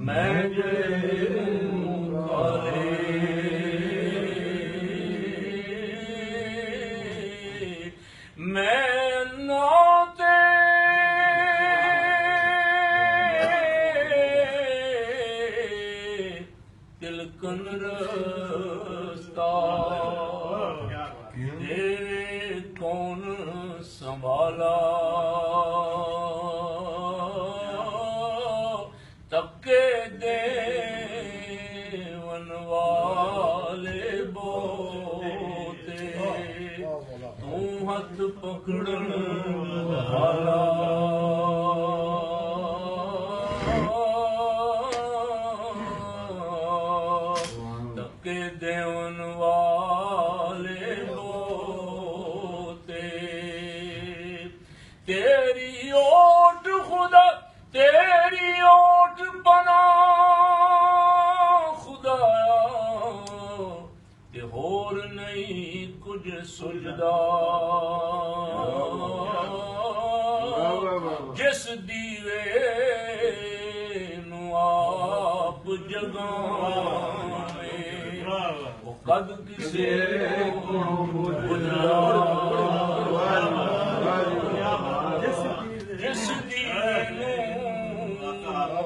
ਮੈਂ ਜੇ ਮੁਕਾਰੇ ਮੈਂ ਨਾ ਤੇ ਤਿਲਕਨ ਰਸਤਾ ਤੇਰੇ ਕੌਣ ਸੰਭਾਲਾ ਤੱਕੇ ਦੇਵਨ ਵਾਲੇ ਬੋਤੇ ਤੂੰ ਹੱਥ ਪਕੜਨ ਵਾਲਾ ਤੱਕੇ ਦੇਵਨ ਵਾਲੇ ਬੋਤੇ ਤੇਰੀ ਓਟ ਖੁਦਾ ਤੇਰੀ ਓਟ ਬਨਾ ਖੁਦਾਇਆ ਤੇ ਹੋਰ ਨਹੀਂ ਕੁਝ ਸੁਝਦਾ ਜਿਸ ਦੀਵੇ ਨੂੰ ਆਪ ਜਗਾਵੇ ਉਹ ਕਦ ਕਿਸੇ ਨੂੰ ਬੁਝਦਾ ਜਿਸ ਦੀਵੇ ਨੂੰ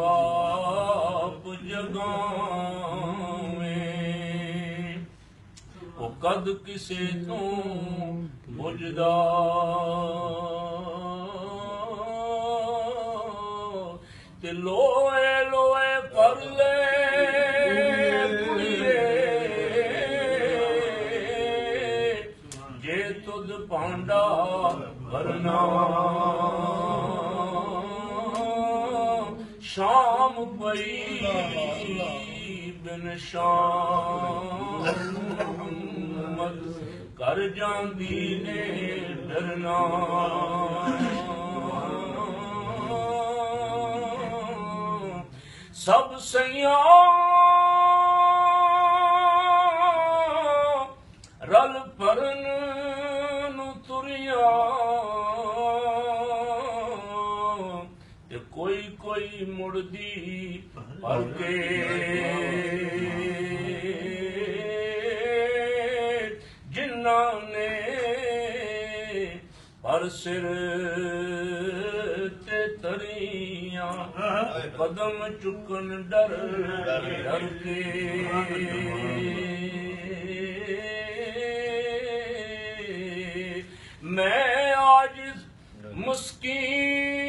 ਆਪ ਜਗਾਵੇ ਉਹ ਕਦ ਕਿਸੇ ਤੋਂ ਬੁਝਦਾ ਤੇ ਲੋਏ ਲੋਏ ਪਰ ਲੈ ਕੁੜੀਏ ਜੇ ਤੁਧ ਭਾਂਡਾ ਭਰਨਾ ਸ਼ਾਮ ਪਈ ਬਿਨ ਸ਼ਾਮ ਕਰ ਜਾਂਦੀ ਨੇ ਡਰਨਾ ਸਭ ਸਈਆਂ ਰਲ ਭਰਨ ਨੂੰ ਤੁਰੀਆਂ ਤੇ ਕੋਈ ਕੋਈ ਮੁੜਦੀ ਭਰ ਕੇ ਜਿਨ੍ਹਾਂ ਨੇ ਪਰ ਸਿਰ ਤੇ ਤਰੀਆਂ ਕਦਮ ਚੁੱਕਣ ਡਰ ਡਰ ਕੇ ਮੈਂ ਆਜ ਮੁਸਕੀਨ